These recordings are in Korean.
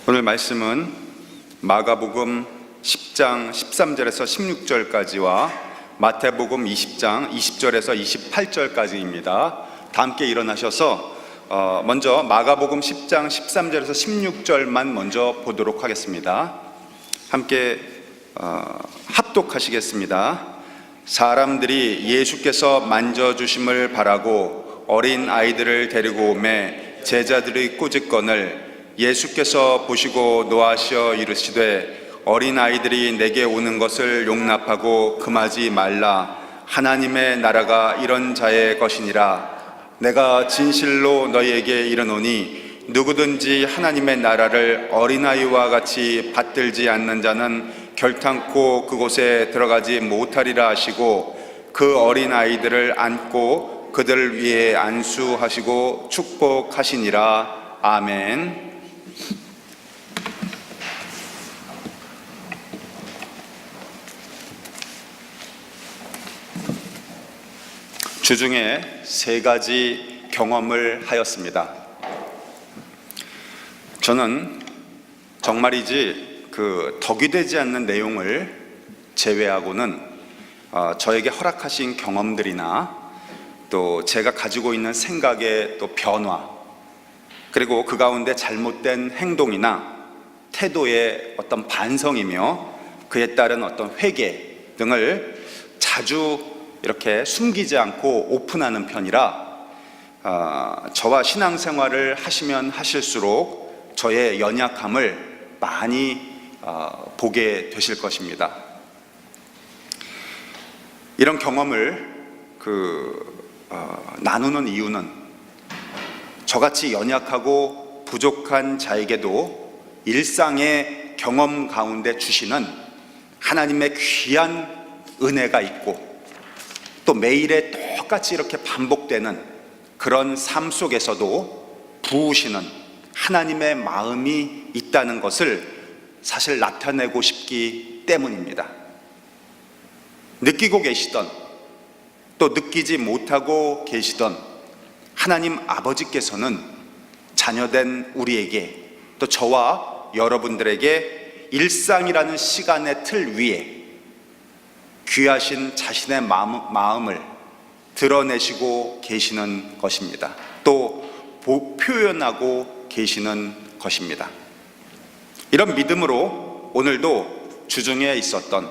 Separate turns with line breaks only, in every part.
오늘 말씀은 마가복음 10장 13절에서 16절까지와 마태복음 20장 20절에서 28절까지입니다. 다 함께 일어나셔서 먼저 마가복음 10장 13절에서 16절만 먼저 보도록 하겠습니다. 함께 합독하시겠습니다. 사람들이 예수께서 만져주심을 바라고 어린 아이들을 데리고 오매 제자들의 꾸짖건을 예수께서 보시고 노하시어 이르시되 어린 아이들이 내게 오는 것을 용납하고 금하지 말라. 하나님의 나라가 이런 자의 것이니라. 내가 진실로 너희에게 이르노니 누구든지 하나님의 나라를 어린아이와 같이 받들지 않는 자는 결탄코 그곳에 들어가지 못하리라 하시고 그 어린아이들을 안고 그들을 위해 안수하시고 축복하시니라. 아멘. 주중에 3가지 경험을 하였습니다. 저는 정말이지 덕이 되지 않는 내용을 제외하고는 저에게 허락하신 경험들이나 또 제가 가지고 있는 생각의 또 변화, 그리고 그 가운데 잘못된 행동이나 태도의 어떤 반성이며 그에 따른 어떤 회개 등을 자주 이렇게 숨기지 않고 오픈하는 편이라 저와 신앙생활을 하시면 하실수록 저의 연약함을 많이 보게 되실 것입니다. 이런 경험을 나누는 이유는 저같이 연약하고 부족한 자에게도 일상의 경험 가운데 주시는 하나님의 귀한 은혜가 있고 또 매일에 똑같이 이렇게 반복되는 그런 삶 속에서도 부으시는 하나님의 마음이 있다는 것을 사실 나타내고 싶기 때문입니다. 느끼고 계시던 또 느끼지 못하고 계시던 하나님 아버지께서는 자녀된 우리에게 또 저와 여러분들에게 일상이라는 시간의 틀 위에 귀하신 자신의 마음을 드러내시고 계시는 것입니다. 또 표현하고 계시는 것입니다. 이런 믿음으로 오늘도 주중에 있었던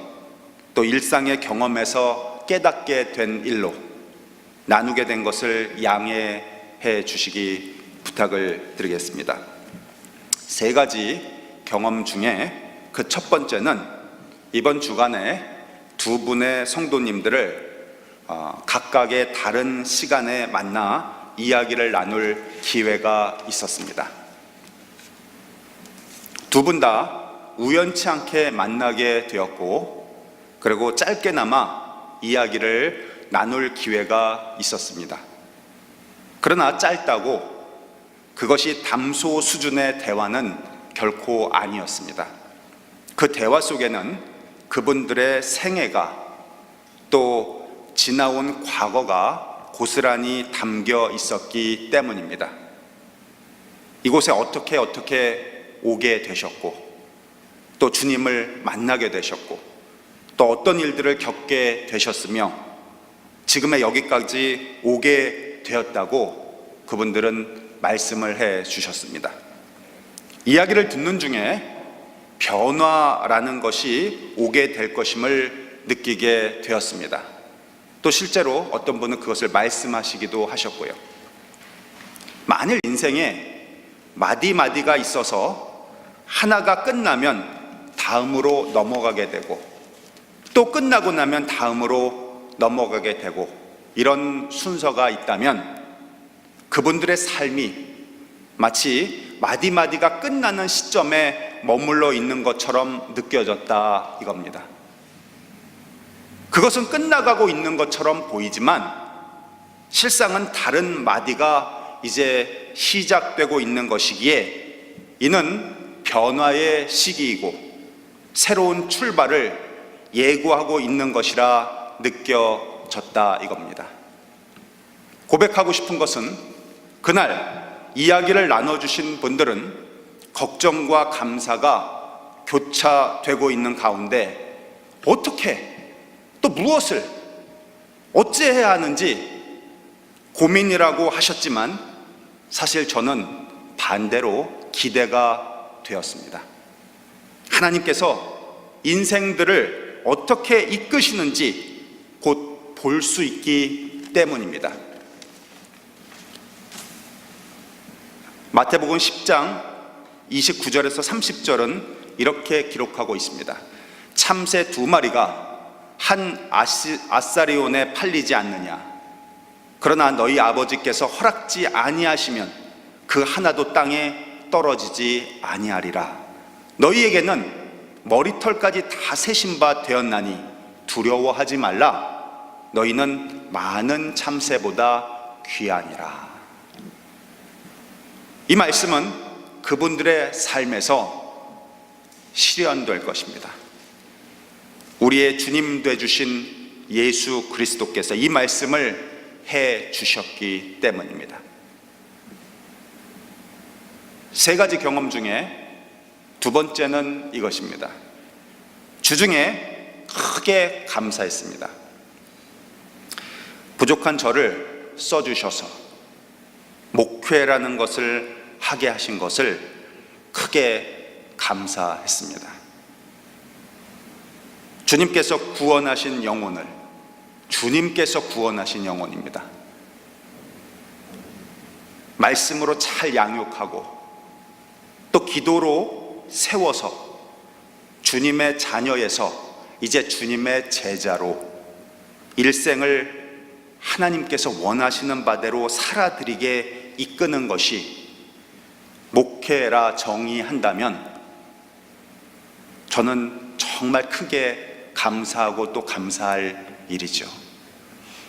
또 일상의 경험에서 깨닫게 된 일로 나누게 된 것을 양해해 주시기 부탁을 드리겠습니다. 3가지 경험 중에 그 첫 번째는 이번 주간에 2분의 성도님들을 각각의 다른 시간에 만나 이야기를 나눌 기회가 있었습니다. 2분 다 우연치 않게 만나게 되었고 그리고 짧게나마 이야기를 나눌 기회가 있었습니다. 그러나 짧다고 그것이 담소 수준의 대화는 결코 아니었습니다. 그 대화 속에는 그분들의 생애가 또 지나온 과거가 고스란히 담겨 있었기 때문입니다. 이곳에 어떻게 오게 되셨고 또 주님을 만나게 되셨고 또 어떤 일들을 겪게 되셨으며 지금의 여기까지 오게 되었다고 그분들은 말씀을 해 주셨습니다. 이야기를 듣는 중에 변화라는 것이 오게 될 것임을 느끼게 되었습니다. 또 실제로 어떤 분은 그것을 말씀하시기도 하셨고요. 만일 인생에 마디마디가 있어서 하나가 끝나면 다음으로 넘어가게 되고 또 끝나고 나면 다음으로 넘어가게 되고 이런 순서가 있다면 그분들의 삶이 마치 마디마디가 끝나는 시점에 머물러 있는 것처럼 느껴졌다 이겁니다. 그것은 끝나가고 있는 것처럼 보이지만 실상은 다른 마디가 이제 시작되고 있는 것이기에 이는 변화의 시기이고 새로운 출발을 예고하고 있는 것이라 느껴졌다 이겁니다. 고백하고 싶은 것은 그날 이야기를 나눠주신 분들은 걱정과 감사가 교차되고 있는 가운데 어떻게 또 무엇을 어찌해야 하는지 고민이라고 하셨지만 사실 저는 반대로 기대가 되었습니다. 하나님께서 인생들을 어떻게 이끄시는지 곧 볼 수 있기 때문입니다. 마태복음 10장 29절에서 30절은 이렇게 기록하고 있습니다. 참새 2마리가 한 아사리온에 팔리지 않느냐. 그러나 너희 아버지께서 허락지 아니하시면 그 하나도 땅에 떨어지지 아니하리라. 너희에게는 머리털까지 다 세신 바 되었나니 두려워하지 말라. 너희는 많은 참새보다 귀하니라. 이 말씀은 그분들의 삶에서 실현될 것입니다. 우리의 주님 되주신 예수 그리스도께서 이 말씀을 해 주셨기 때문입니다. 3가지 경험 중에 2번째는 이것입니다. 주중에 크게 감사했습니다. 부족한 저를 써주셔서 목회라는 것을 하게 하신 것을 크게 감사했습니다. 주님께서 구원하신 영혼을 주님께서 구원하신 영혼입니다. 말씀으로 잘 양육하고 또 기도로 세워서 주님의 자녀에서 이제 주님의 제자로 일생을 하나님께서 원하시는 바대로 살아드리게 이끄는 것이 목회라 정의한다면 저는 정말 크게 감사하고 또 감사할 일이죠.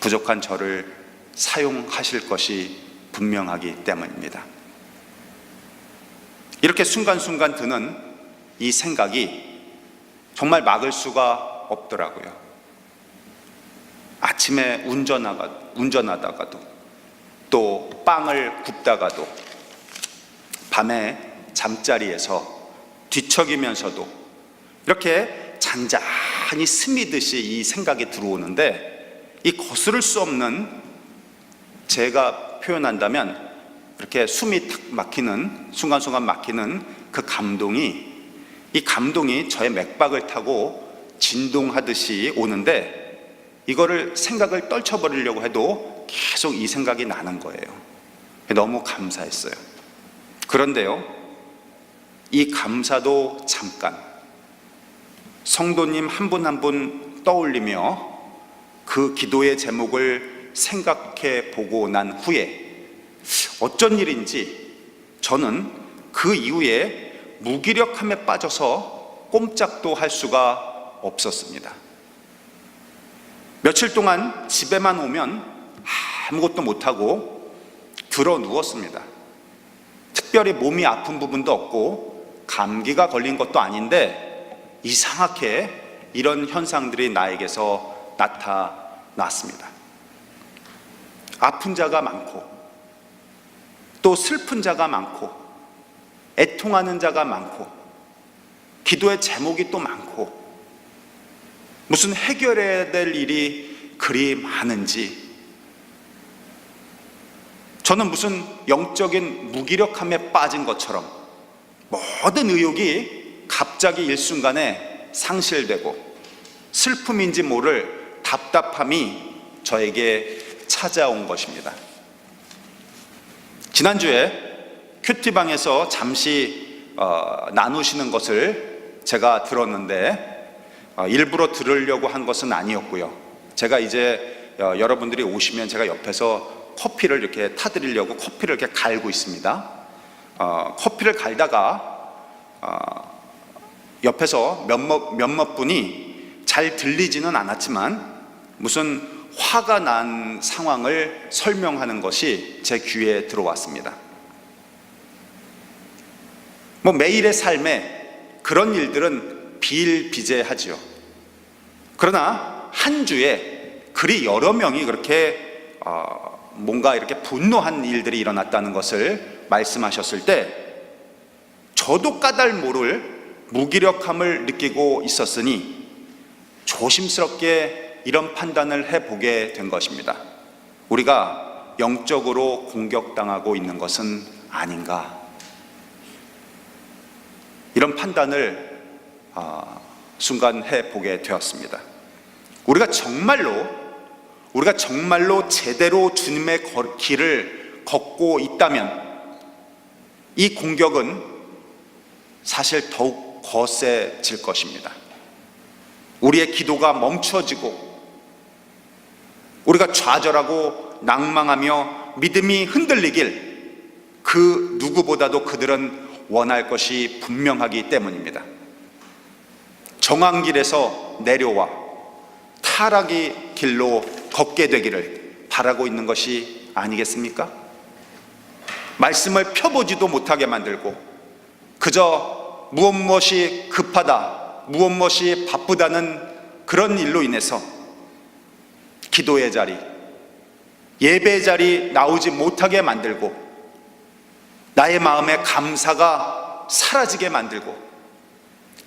부족한 저를 사용하실 것이 분명하기 때문입니다. 이렇게 순간순간 드는 이 생각이 정말 막을 수가 없더라고요. 아침에 운전하다가도 또 빵을 굽다가도 밤에 잠자리에서 뒤척이면서도 이렇게 잔잔히 스미듯이 이 생각이 들어오는데 이 거스를 수 없는, 제가 표현한다면 이렇게 숨이 탁 막히는, 순간순간 막히는 그 감동이, 이 감동이 저의 맥박을 타고 진동하듯이 오는데 이거를 생각을 떨쳐버리려고 해도 계속 이 생각이 나는 거예요. 너무 감사했어요. 그런데요, 이 감사도 잠깐 성도님 한 분 한 분 떠올리며 그 기도의 제목을 생각해 보고 난 후에 어쩐 일인지 저는 그 이후에 무기력함에 빠져서 꼼짝도 할 수가 없었습니다. 며칠 동안 집에만 오면 아무것도 못하고 들어 누웠습니다. 특별히 몸이 아픈 부분도 없고 감기가 걸린 것도 아닌데 이상하게 이런 현상들이 나에게서 나타났습니다. 아픈 자가 많고 또 슬픈 자가 많고 애통하는 자가 많고 기도의 제목이 또 많고 무슨 해결해야 될 일이 그리 많은지 저는 무슨 영적인 무기력함에 빠진 것처럼 모든 의욕이 갑자기 일순간에 상실되고 슬픔인지 모를 답답함이 저에게 찾아온 것입니다. 지난주에 큐티방에서 잠시 나누시는 것을 제가 들었는데 일부러 들으려고 한 것은 아니었고요. 제가 이제 여러분들이 오시면 제가 옆에서 커피를 이렇게 타드리려고 커피를 이렇게 갈고 있습니다. 커피를 갈다가 옆에서 몇몇 분이 잘 들리지는 않았지만 무슨 화가 난 상황을 설명하는 것이 제 귀에 들어왔습니다. 매일의 삶에 그런 일들은 비일비재하지요. 그러나 한 주에 그리 여러 명이 그렇게 뭔가 이렇게 분노한 일들이 일어났다는 것을 말씀하셨을 때 저도 까닭 모를 무기력함을 느끼고 있었으니 조심스럽게 이런 판단을 해보게 된 것입니다. 우리가 영적으로 공격당하고 있는 것은 아닌가, 이런 판단을 순간 해보게 되었습니다. 우리가 정말로 제대로 주님의 길을 걷고 있다면 이 공격은 사실 더욱 거세질 것입니다. 우리의 기도가 멈춰지고 우리가 좌절하고 낭망하며 믿음이 흔들리길 그 누구보다도 그들은 원할 것이 분명하기 때문입니다. 정한 길에서 내려와 타락의 길로 걷게 되기를 바라고 있는 것이 아니겠습니까? 말씀을 펴보지도 못하게 만들고 그저 무엇이 급하다, 무엇이 바쁘다는 그런 일로 인해서 기도의 자리, 예배의 자리 나오지 못하게 만들고 나의 마음의 감사가 사라지게 만들고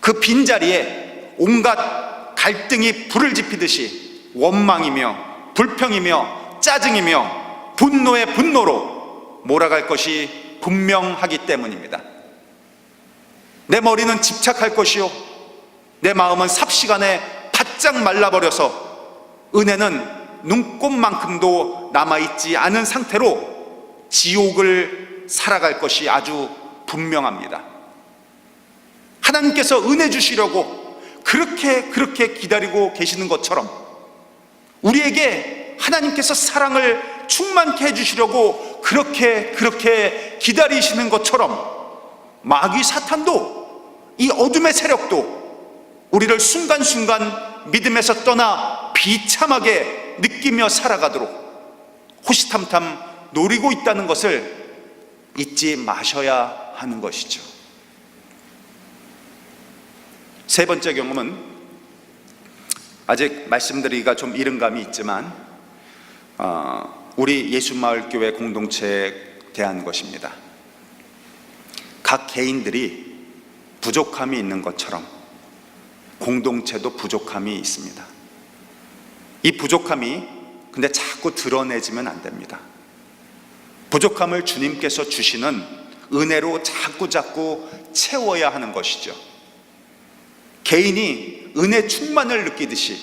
그 빈자리에 온갖 갈등이 불을 지피듯이 원망이며 불평이며 짜증이며 분노의 분노로 몰아갈 것이 분명하기 때문입니다. 내 머리는 집착할 것이요 내 마음은 삽시간에 바짝 말라버려서 은혜는 눈곱만큼도 남아있지 않은 상태로 지옥을 살아갈 것이 아주 분명합니다. 하나님께서 은혜 주시려고 그렇게 기다리고 계시는 것처럼 우리에게 하나님께서 사랑을 충만케 해주시려고 그렇게 기다리시는 것처럼 마귀 사탄도 이 어둠의 세력도 우리를 순간순간 믿음에서 떠나 비참하게 느끼며 살아가도록 호시탐탐 노리고 있다는 것을 잊지 마셔야 하는 것이죠. 세 번째 경험은 아직 말씀드리기가 좀 이른 감이 있지만 우리 예수마을교회 공동체에 대한 것입니다. 각 개인들이 부족함이 있는 것처럼 공동체도 부족함이 있습니다. 이 부족함이 근데 자꾸 드러내지면 안 됩니다. 부족함을 주님께서 주시는 은혜로 자꾸 채워야 하는 것이죠. 개인이 은혜 충만을 느끼듯이,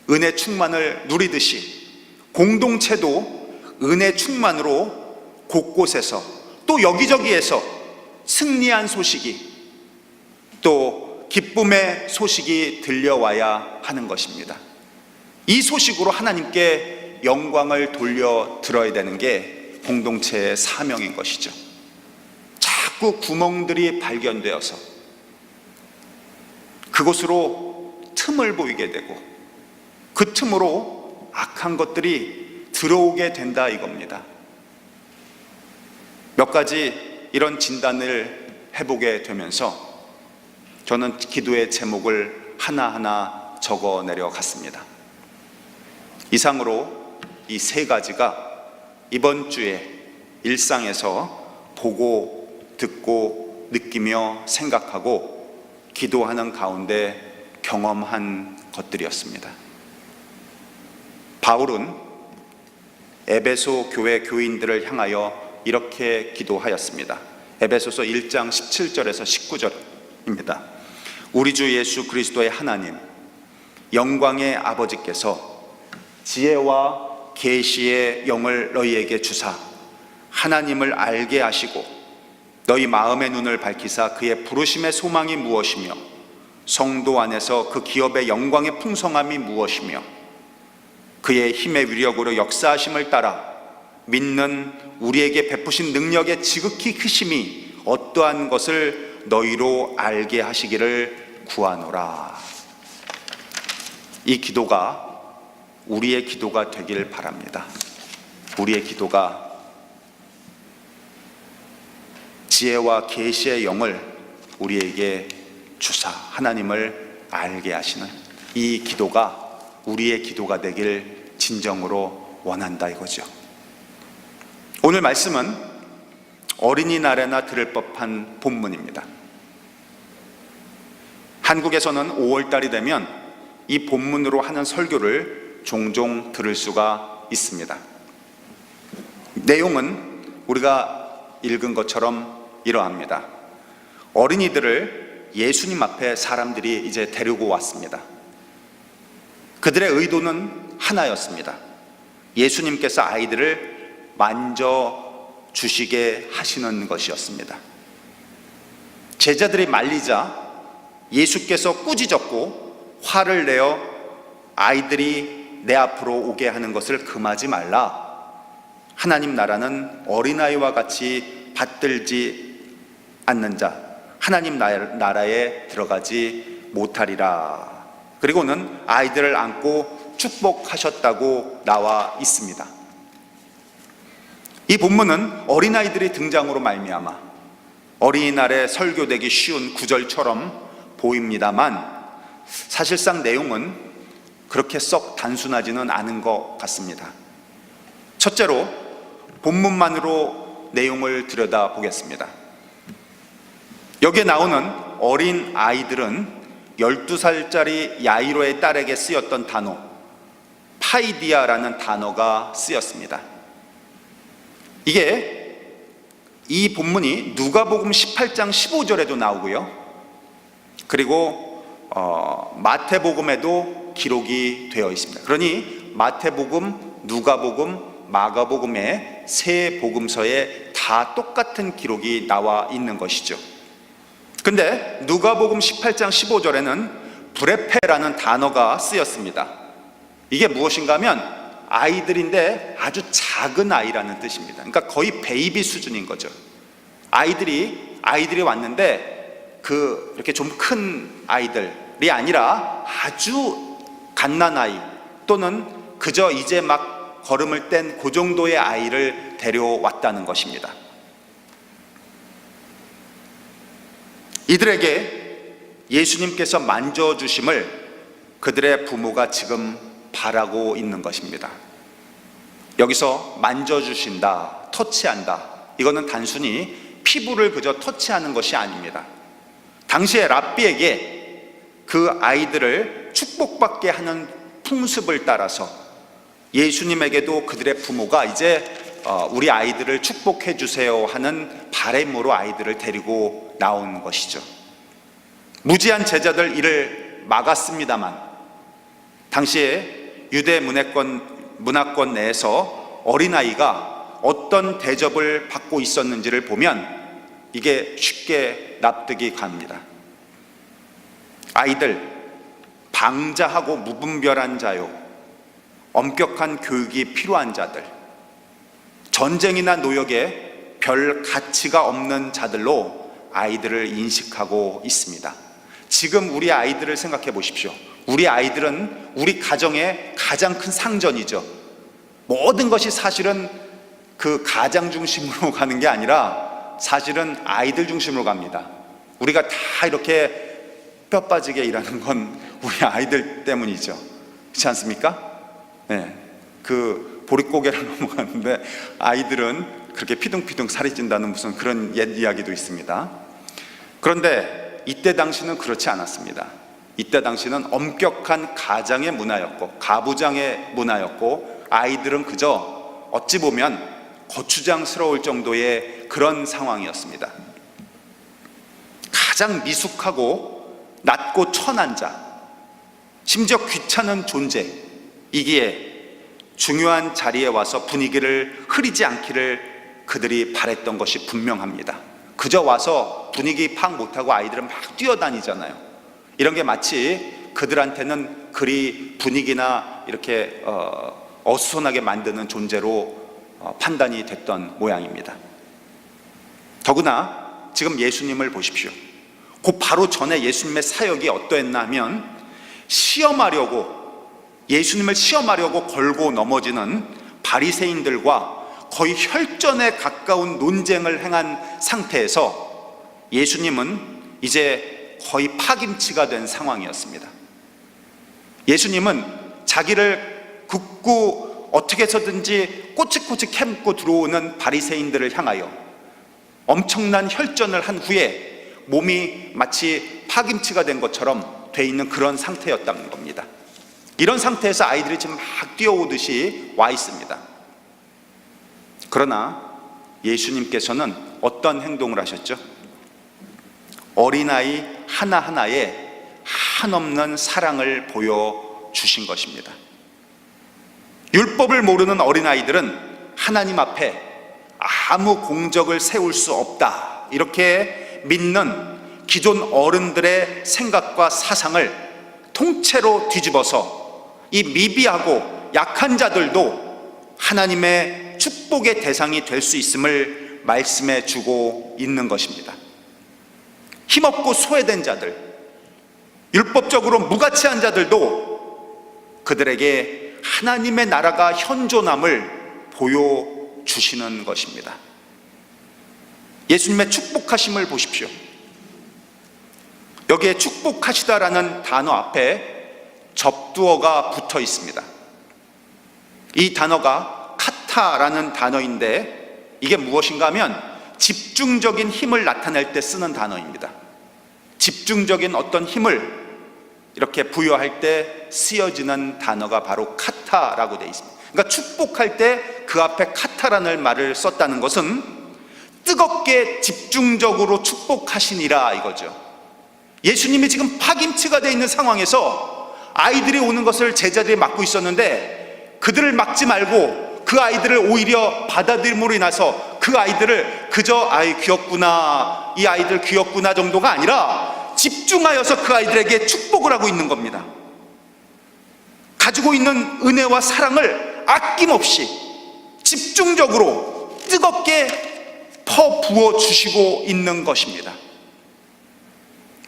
은혜 충만을 누리듯이 공동체도 은혜 충만으로 곳곳에서 또 여기저기에서 승리한 소식이, 또 기쁨의 소식이 들려와야 하는 것입니다. 이 소식으로 하나님께 영광을 돌려드려야 되는 게 공동체의 사명인 것이죠. 자꾸 구멍들이 발견되어서 그곳으로 틈을 보이게 되고 그 틈으로 악한 것들이 들어오게 된다 이겁니다. 몇 가지 이런 진단을 해보게 되면서 저는 기도의 제목을 하나하나 적어 내려갔습니다. 이상으로 이 세 가지가 이번 주에 일상에서 보고 듣고 느끼며 생각하고 기도하는 가운데 경험한 것들이었습니다. 바울은 에베소 교회 교인들을 향하여 이렇게 기도하였습니다. 에베소서 1장 17절에서 19절입니다. 우리 주 예수 그리스도의 하나님, 영광의 아버지께서 지혜와 계시의 영을 너희에게 주사 하나님을 알게 하시고 너희 마음의 눈을 밝히사 그의 부르심의 소망이 무엇이며 성도 안에서 그 기업의 영광의 풍성함이 무엇이며 그의 힘의 위력으로 역사하심을 따라 믿는 우리에게 베푸신 능력의 지극히 크심이 어떠한 것을 너희로 알게 하시기를 구하노라. 이 기도가 우리의 기도가 되길 바랍니다. 우리의 기도가 지혜와 계시의 영을 우리에게 주사 하나님을 알게 하시는 이 기도가 우리의 기도가 되길 진정으로 원한다 이거죠. 오늘 말씀은 어린이날에나 들을 법한 본문입니다. 한국에서는 5월달이 되면 이 본문으로 하는 설교를 종종 들을 수가 있습니다. 내용은 우리가 읽은 것처럼 이러합니다. 어린이들을 예수님 앞에 사람들이 이제 데리고 왔습니다. 그들의 의도는 하나였습니다. 예수님께서 아이들을 만져주시게 하시는 것이었습니다. 제자들이 말리자 예수께서 꾸짖었고 화를 내어 아이들이 내 앞으로 오게 하는 것을 금하지 말라. 하나님 나라는 어린아이와 같이 받들지 않는 자, 하나님 나라에 들어가지 못하리라. 그리고는 아이들을 안고 축복하셨다고 나와 있습니다. 이 본문은 어린아이들의 등장으로 말미암아 어린이날에 설교되기 쉬운 구절처럼 보입니다만 사실상 내용은 그렇게 썩 단순하지는 않은 것 같습니다. 첫째로 본문만으로 내용을 들여다보겠습니다. 여기에 나오는 어린 아이들은 12살짜리 야이로의 딸에게 쓰였던 단어 파이디아라는 단어가 쓰였습니다. 이게 이 본문이 누가복음 18장 15절에도 나오고요, 그리고 마태복음에도 기록이 되어 있습니다. 그러니 마태복음, 누가복음, 마가복음의 세 복음서에 다 똑같은 기록이 나와 있는 것이죠. 근데 누가복음 18장 15절에는 브레페라는 단어가 쓰였습니다. 이게 무엇인가 하면 아이들인데 아주 작은 아이라는 뜻입니다. 그러니까 거의 베이비 수준인 거죠. 아이들이 왔는데 이렇게 좀 큰 아이들이 아니라 아주 갓난아이 또는 그저 이제 막 걸음을 뗀 그 정도의 아이를 데려왔다는 것입니다. 이들에게 예수님께서 만져주심을 그들의 부모가 지금 바라고 있는 것입니다. 여기서 만져주신다, 터치한다, 이거는 단순히 피부를 그저 터치하는 것이 아닙니다. 당시에 랍비에게 그 아이들을 축복받게 하는 풍습을 따라서 예수님에게도 그들의 부모가 이제 우리 아이들을 축복해 주세요 하는 바람으로 아이들을 데리고 나온 것이죠. 무지한 제자들 이를 막았습니다만 당시에 유대 문화권 내에서 어린아이가 어떤 대접을 받고 있었는지를 보면 이게 쉽게 납득이 갑니다. 아이들, 방자하고 무분별한 자요, 엄격한 교육이 필요한 자들, 전쟁이나 노역에 별 가치가 없는 자들로 아이들을 인식하고 있습니다. 지금 우리 아이들을 생각해 보십시오. 우리 아이들은 우리 가정의 가장 큰 상전이죠. 모든 것이 사실은 그 가장 중심으로 가는 게 아니라 사실은 아이들 중심으로 갑니다. 우리가 다 이렇게 뼈 빠지게 일하는 건 우리 아이들 때문이죠. 그렇지 않습니까? 네. 그 보릿고개를 넘어가는데 아이들은 그렇게 피둥피둥 살이 찐다는 무슨 그런 옛 이야기도 있습니다. 그런데 이때 당시는 그렇지 않았습니다. 이때 당시는 엄격한 가장의 문화였고 가부장의 문화였고 아이들은 그저 어찌 보면 거추장스러울 정도의 그런 상황이었습니다. 가장 미숙하고 낮고 천한 자, 심지어 귀찮은 존재이기에 중요한 자리에 와서 분위기를 흐리지 않기를 그들이 바랬던 것이 분명합니다. 그저 와서 분위기 파악 못하고 아이들은 막 뛰어다니잖아요. 이런 게 마치 그들한테는 그리 분위기나 이렇게 어수선하게 만드는 존재로 판단이 됐던 모양입니다. 더구나 지금 예수님을 보십시오. 그 바로 전에 예수님의 사역이 어떠했나 하면 예수님을 시험하려고 걸고 넘어지는 바리새인들과 거의 혈전에 가까운 논쟁을 행한 상태에서 예수님은 이제 거의 파김치가 된 상황이었습니다. 예수님은 자기를 굳고 어떻게 해서든지 꼬치꼬치 캐묻고 들어오는 바리새인들을 향하여 엄청난 혈전을 한 후에 몸이 마치 파김치가 된 것처럼 돼 있는 그런 상태였다는 겁니다. 이런 상태에서 아이들이 지금 막 뛰어오듯이 와 있습니다. 그러나 예수님께서는 어떤 행동을 하셨죠? 어린아이 하나하나에 한없는 사랑을 보여주신 것입니다. 율법을 모르는 어린아이들은 하나님 앞에 아무 공적을 세울 수 없다, 이렇게 믿는 기존 어른들의 생각과 사상을 통째로 뒤집어서 이 미비하고 약한 자들도 하나님의 축복의 대상이 될 수 있음을 말씀해 주고 있는 것입니다. 힘없고 소외된 자들, 율법적으로 무가치한 자들도 그들에게 하나님의 나라가 현존함을 보여주시는 것입니다. 예수님의 축복하심을 보십시오. 여기에 축복하시다라는 단어 앞에 접두어가 붙어 있습니다. 이 단어가 카타라는 단어인데 이게 무엇인가 하면 집중적인 힘을 나타낼 때 쓰는 단어입니다. 집중적인 어떤 힘을 이렇게 부여할 때 쓰여지는 단어가 바로 카타라고 되어 있습니다. 그러니까 축복할 때 그 앞에 카타라는 말을 썼다는 것은 뜨겁게 집중적으로 축복하시니라 이거죠. 예수님이 지금 파김치가 되어 있는 상황에서 아이들이 오는 것을 제자들이 막고 있었는데 그들을 막지 말고 그 아이들을 오히려 받아들임으로 인해서 그 아이들을 그저 아이 귀엽구나, 이 아이들 귀엽구나 정도가 아니라 집중하여서 그 아이들에게 축복을 하고 있는 겁니다. 가지고 있는 은혜와 사랑을 아낌없이 집중적으로 뜨겁게 퍼부어 주시고 있는 것입니다.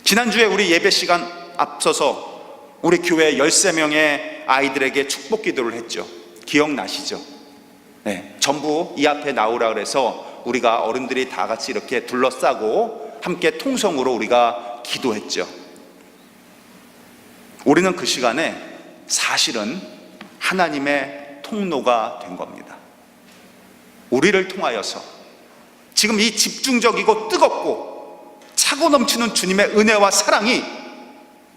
지난주에 우리 예배 시간 앞서서 우리 교회 13명의 아이들에게 축복 기도를 했죠. 기억나시죠? 네, 전부 이 앞에 나오라 그래서 우리가 어른들이 다 같이 이렇게 둘러싸고 함께 통성으로 우리가 기도했죠. 우리는 그 시간에 사실은 하나님의 통로가 된 겁니다. 우리를 통하여서 지금 이 집중적이고 뜨겁고 차고 넘치는 주님의 은혜와 사랑이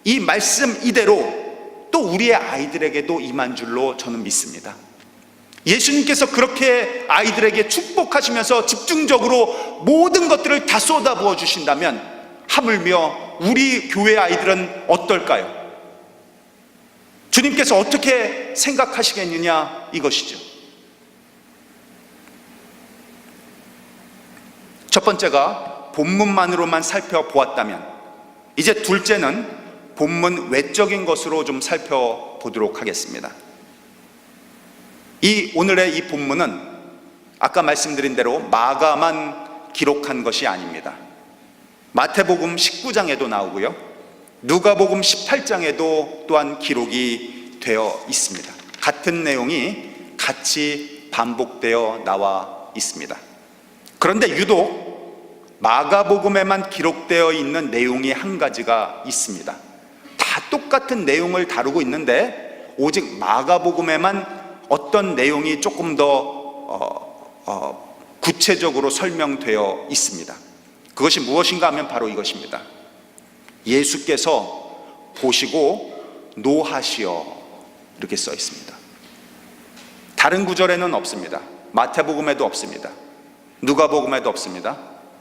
이 말씀 이대로 또 우리의 아이들에게도 임한 줄로 저는 믿습니다. 예수님께서 그렇게 아이들에게 축복하시면서 집중적으로 모든 것들을 다 쏟아부어 주신다면 하물며 우리 교회 아이들은 어떨까요? 주님께서 어떻게 생각하시겠느냐 이것이죠. 첫 번째가 본문만으로만 살펴보았다면 이제 둘째는 본문 외적인 것으로 좀 살펴보도록 하겠습니다. 이 오늘의 이 본문은 아까 말씀드린 대로 마가만 기록한 것이 아닙니다. 마태복음 19장에도 나오고요, 누가복음 18장에도 또한 기록이 되어 있습니다. 같은 내용이 같이 반복되어 나와 있습니다. 그런데 유독 마가복음에만 기록되어 있는 내용이 한 가지가 있습니다. 다 똑같은 내용을 다루고 있는데 오직 마가복음에만 어떤 내용이 조금 더 구체적으로 설명되어 있습니다. 그것이 무엇인가 하면 바로 이것입니다. 예수께서 보시고 노하시어 이렇게 써 있습니다. 다른 구절에는 없습니다. 마태복음에도 없습니다. 누가복음에도 없습니다.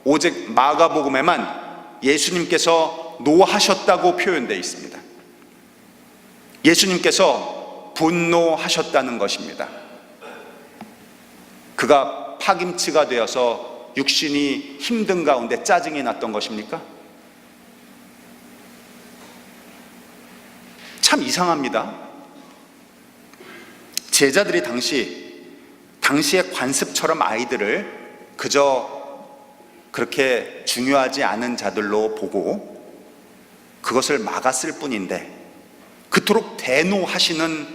오직 마가복음에만 예수님께서 노하셨다고 표현되어 있습니다. 예수님께서 분노하셨다는 것입니다. 그가 파김치가 되어서 육신이 힘든 가운데 짜증이 났던 것입니까? 참 이상합니다. 제자들이 당시의 관습처럼 아이들을 그저 그렇게 중요하지 않은 자들로 보고 그것을 막았을 뿐인데 그토록 대노하시는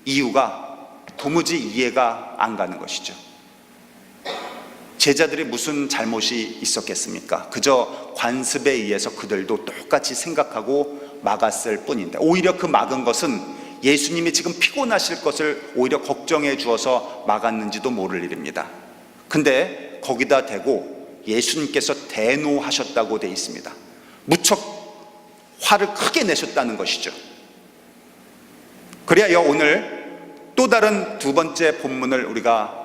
이유가 도무지 이해가 안 가는 것이죠. 제자들이 무슨 잘못이 있었겠습니까? 그저 관습에 의해서 그들도 똑같이 생각하고 막았을 뿐인데 오히려 그 막은 것은 예수님이 지금 피곤하실 것을 오히려 걱정해 주어서 막았는지도 모를 일입니다. 근데 거기다 대고 예수님께서 대노하셨다고 되어 있습니다. 무척 화를 크게 내셨다는 것이죠. 그래야 오늘 또 다른 두 번째 본문을 우리가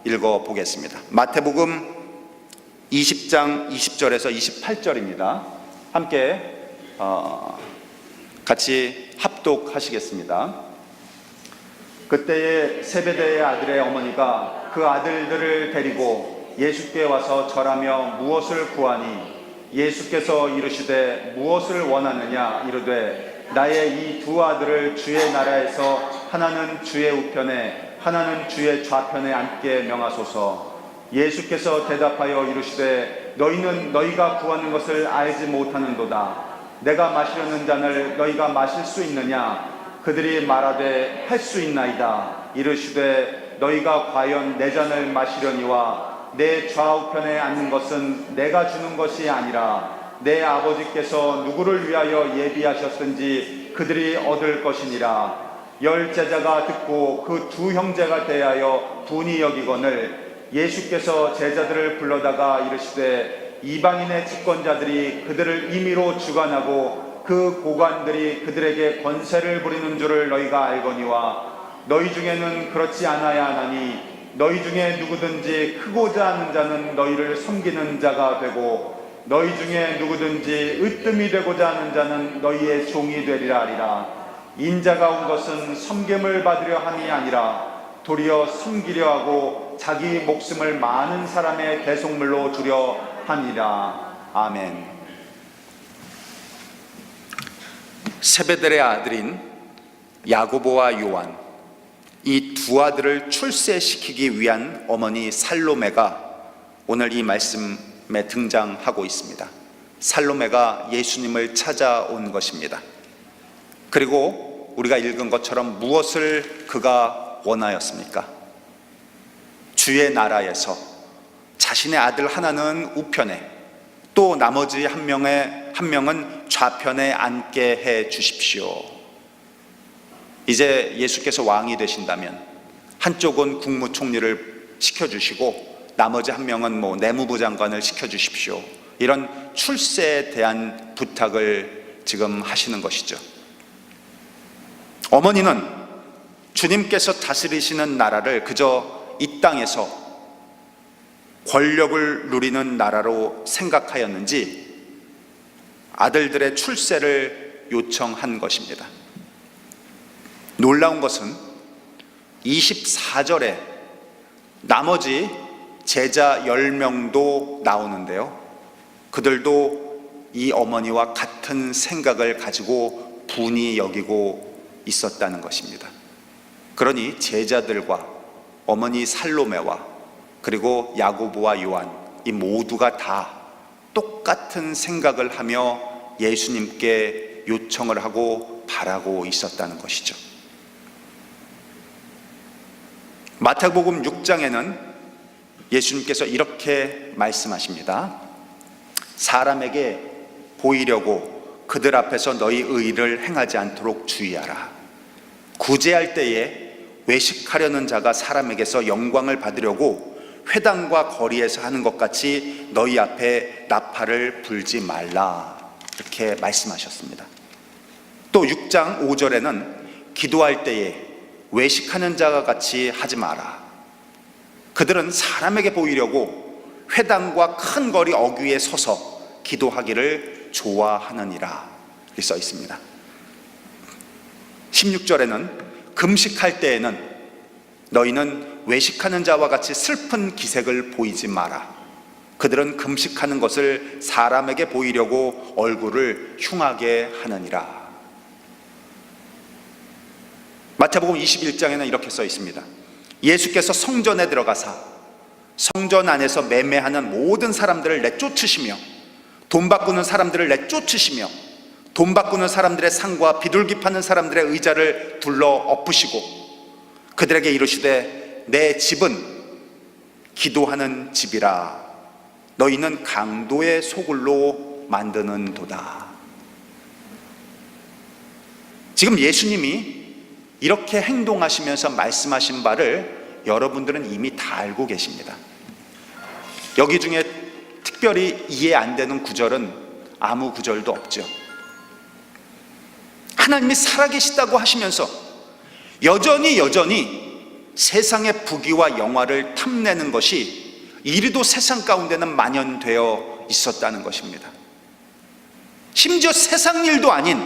읽어보겠습니다. 마태복음 20장 20절에서 28절입니다. 함께 같이 합독하시겠습니다. 그때에 세베대의 아들의 어머니가 그 아들들을 데리고 예수께 와서 절하며 무엇을 구하니 예수께서 이르시되 무엇을 원하느냐 이르되 나의 이 두 아들을 주의 나라에서 하나는 주의 우편에 하나는 주의 좌편에 앉게 명하소서. 예수께서 대답하여 이르시되 너희는 너희가 구하는 것을 알지 못하는도다. 내가 마시려는 잔을 너희가 마실 수 있느냐? 그들이 말하되 할 수 있나이다. 이르시되 너희가 과연 내 잔을 마시려니와 내 좌우편에 앉는 것은 내가 주는 것이 아니라 내 아버지께서 누구를 위하여 예비하셨든지 그들이 얻을 것이니라. 열 제자가 듣고 그 두 형제가 대하여 분이 여기거늘 예수께서 제자들을 불러다가 이르시되 이방인의 집권자들이 그들을 임의로 주관하고 그 고관들이 그들에게 권세를 부리는 줄을 너희가 알거니와 너희 중에는 그렇지 않아야 하나니 너희 중에 누구든지 크고자 하는 자는 너희를 섬기는 자가 되고 너희 중에 누구든지 으뜸이 되고자 하는 자는 너희의 종이 되리라 하리라. 인자가 온 것은 섬김을 받으려 함이 아니라 도리어 섬기려 하고 자기 목숨을 많은 사람의 대속물로 주려 함이라. 아멘. 세베대의 아들인 야고보와 요한, 이 두 아들을 출세시키기 위한 어머니 살로메가 오늘 이 말씀에 등장하고 있습니다. 살로메가 예수님을 찾아온 것입니다. 그리고 우리가 읽은 것처럼 무엇을 그가 원하였습니까? 주의 나라에서 자신의 아들 하나는 우편에 또 나머지 한 명은 좌편에 앉게 해 주십시오. 이제 예수께서 왕이 되신다면 한쪽은 국무총리를 시켜주시고 나머지 한 명은 내무부 장관을 시켜주십시오. 이런 출세에 대한 부탁을 지금 하시는 것이죠. 어머니는 주님께서 다스리시는 나라를 그저 이 땅에서 권력을 누리는 나라로 생각하였는지 아들들의 출세를 요청한 것입니다. 놀라운 것은 24절에 나머지 제자 10명도 나오는데요, 그들도 이 어머니와 같은 생각을 가지고 분이 여기고 있었다는 것입니다. 그러니 제자들과 어머니 살로메와 그리고 야고보와 요한, 이 모두가 다 똑같은 생각을 하며 예수님께 요청을 하고 바라고 있었다는 것이죠. 마태복음 6장에는 예수님께서 이렇게 말씀하십니다. 사람에게 보이려고 그들 앞에서 너희 의를 행하지 않도록 주의하라. 구제할 때에 외식하려는 자가 사람에게서 영광을 받으려고 회당과 거리에서 하는 것 같이 너희 앞에 나팔을 불지 말라. 이렇게 말씀하셨습니다. 또 6장 5절에는 기도할 때에 외식하는 자가 같이 하지 마라. 그들은 사람에게 보이려고 회당과 큰 거리 어귀에 서서 기도하기를 좋아하느니라. 이렇게 써 있습니다. 16절에는 금식할 때에는 너희는 외식하는 자와 같이 슬픈 기색을 보이지 마라. 그들은 금식하는 것을 사람에게 보이려고 얼굴을 흉하게 하느니라. 마태복음 21장에는 이렇게 써 있습니다. 예수께서 성전에 들어가사 성전 안에서 매매하는 모든 사람들을 내쫓으시며 돈 바꾸는 사람들을 내쫓으시며 돈 바꾸는 사람들의 상과 비둘기 파는 사람들의 의자를 둘러 엎으시고 그들에게 이르시되 내 집은 기도하는 집이라. 너희는 강도의 소굴로 만드는도다. 지금 예수님이 이렇게 행동하시면서 말씀하신 바를 여러분들은 이미 다 알고 계십니다. 여기 중에 특별히 이해 안 되는 구절은 아무 구절도 없죠. 하나님이 살아계시다고 하시면서 여전히 세상의 부귀와 영화를 탐내는 것이 이리도 세상 가운데는 만연되어 있었다는 것입니다. 심지어 세상 일도 아닌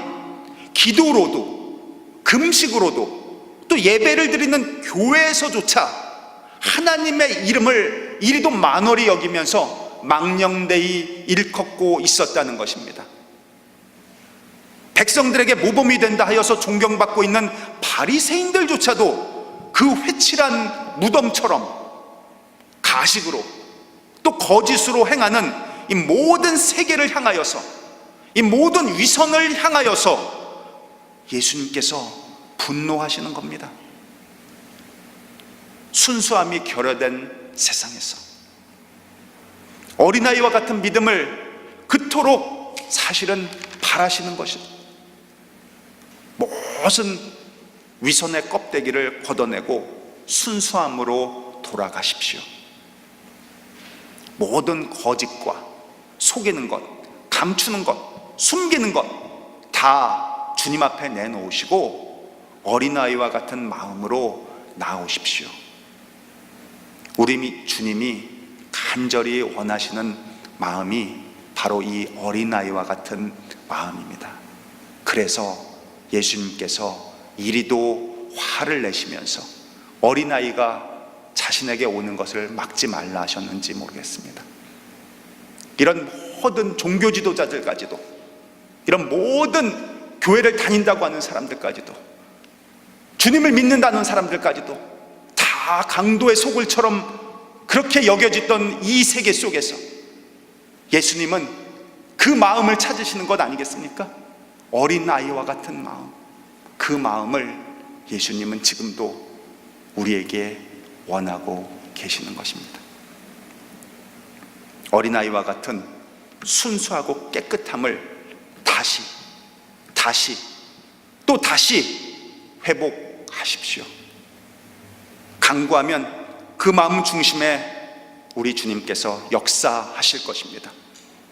기도로도 금식으로도 또 예배를 드리는 교회에서조차 하나님의 이름을 이리도 만월히 여기면서 망령되이 일컫고 있었다는 것입니다. 백성들에게 모범이 된다 하여서 존경받고 있는 바리새인들조차도 그 회칠한 무덤처럼 가식으로 또 거짓으로 행하는 이 모든 세계를 향하여서, 이 모든 위선을 향하여서 예수님께서 분노하시는 겁니다. 순수함이 결여된 세상에서 어린아이와 같은 믿음을 그토록 사실은 바라시는 것이죠. 무슨 위선의 껍데기를 걷어내고 순수함으로 돌아가십시오. 모든 거짓과 속이는 것, 감추는 것, 숨기는 것 다 주님 앞에 내놓으시고 어린아이와 같은 마음으로 나오십시오. 우리 주님이 간절히 원하시는 마음이 바로 이 어린아이와 같은 마음입니다. 그래서 예수님께서 이리도 화를 내시면서 어린아이가 자신에게 오는 것을 막지 말라 하셨는지 모르겠습니다. 이런 모든 종교 지도자들까지도, 이런 모든 교회를 다닌다고 하는 사람들까지도, 주님을 믿는다는 사람들까지도 다 강도의 소굴처럼 그렇게 여겨지던 이 세계 속에서 예수님은 그 마음을 찾으시는 것 아니겠습니까? 어린아이와 같은 마음, 그 마음을 예수님은 지금도 우리에게 원하고 계시는 것입니다. 어린아이와 같은 순수하고 깨끗함을 다시 회복하십시오. 간구하면 그 마음 중심에 우리 주님께서 역사하실 것입니다.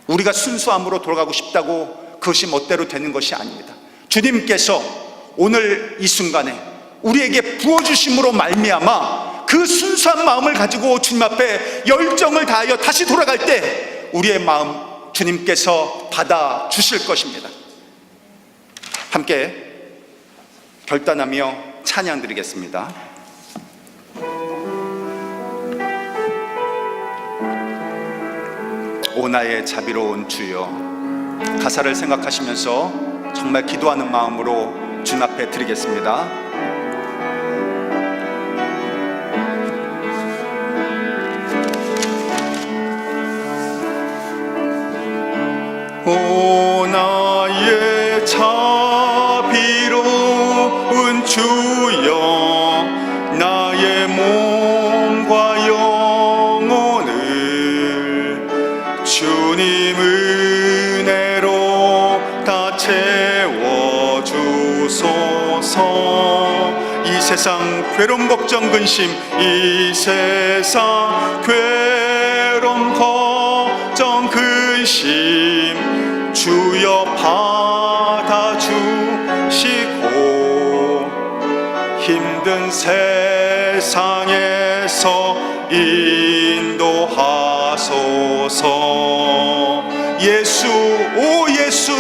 우리가 순수함으로 돌아가고 싶다고 그것이 멋대로 되는 것이 아닙니다. 주님께서 오늘 이 순간에 우리에게 부어주심으로 말미암아 그 순수한 마음을 가지고 주님 앞에 열정을 다하여 다시 돌아갈 때 우리의 마음 주님께서 받아주실 것입니다. 함께 결단하며 찬양 드리겠습니다. 오 나의 자비로운 주여, 가사를 생각하시면서 정말 기도하는 마음으로 주님 앞에 드리겠습니다. 오 나의 자비로운 주여, 나의 몸과 영혼을 주님 은혜로 다 채워주소서. 이 세상 괴로움 걱정 근심, 이 세상 괴로움 걱정 근심 주여 받아주시고 힘든 세상에서 인도하소서. 예수, 오 예수,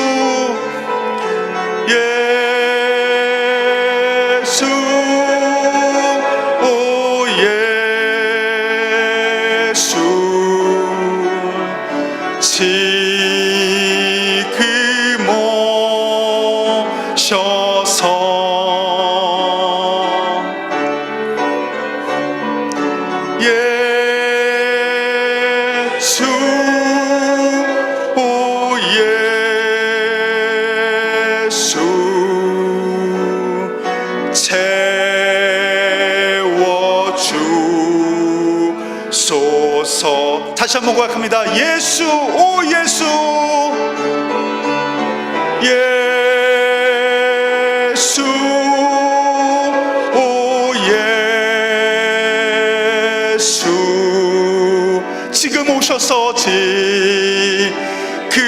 예수, 오 예수, 지금 오셔서 예수, 오 예수, 채워주소서. 다시 한번 고백합니다. 예수, 오 예수, 예수, 오 예수, 지금 오셔서 그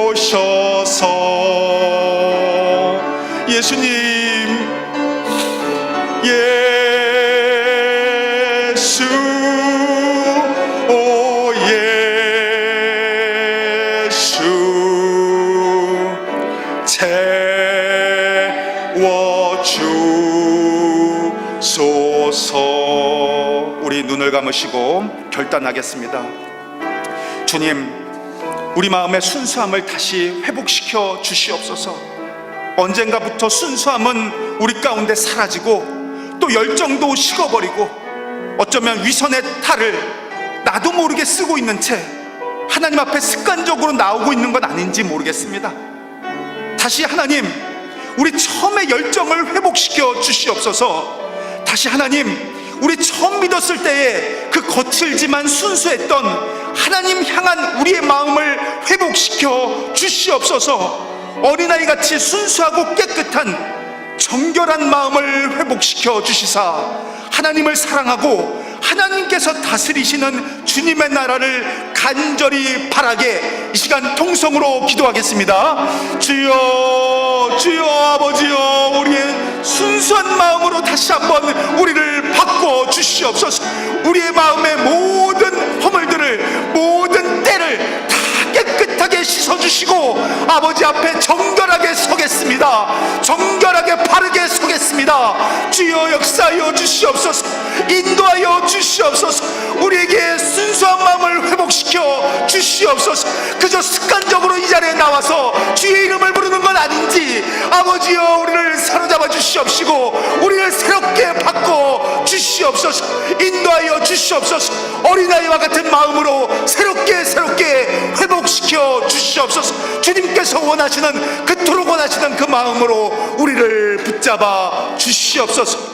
모셔서 예수님, 예수, 오 예수, 채워주소서. 우리 눈을 감으시고 결단하겠습니다. 주님, 우리 마음의 순수함을 다시 회복시켜 주시옵소서. 언젠가부터 순수함은 우리 가운데 사라지고 또 열정도 식어버리고 어쩌면 위선의 탈을 나도 모르게 쓰고 있는 채 하나님 앞에 습관적으로 나오고 있는 건 아닌지 모르겠습니다. 다시 하나님, 우리 처음의 열정을 회복시켜 주시옵소서. 다시 하나님, 우리 처음 믿었을 때에 그 거칠지만 순수했던 하나님 향한 우리의 마음을 회복시켜 주시옵소서. 어린아이같이 순수하고 깨끗한 정결한 마음을 회복시켜 주시사 하나님을 사랑하고 하나님께서 다스리시는 주님의 나라를 간절히 바라게 이 시간 통성으로 기도하겠습니다. 주여, 주여, 아버지여, 우리의 순수한 마음으로 다시 한번 우리를 바꿔 주시옵소서. 우리의 마음의 모든 허물들을, 모든 때를 다 깨끗하게 씻어주시고 아버지 앞에 정결하게 서겠습니다. 정결하게 바르게 서겠습니다. 주여, 역사하여 주시옵소서. 인도하여 주시옵소서. 우리에게 순수한 마음을 회복시켜 주시옵소서. 그저 습관적으로 이 자리에 나와서 주의 이름을 부르는 건 아닌지 아버지여, 우리를 사로잡아 주시옵시고 우리를 새롭게 바꿔 주시옵소서. 인도하여 주시옵소서. 어린아이와 같은 마음으로 새롭게 회복시켜 주시옵소서. 주님께서 원하시는, 그토록 원하시는 그 마음으로 우리를 붙잡아 주시옵소서.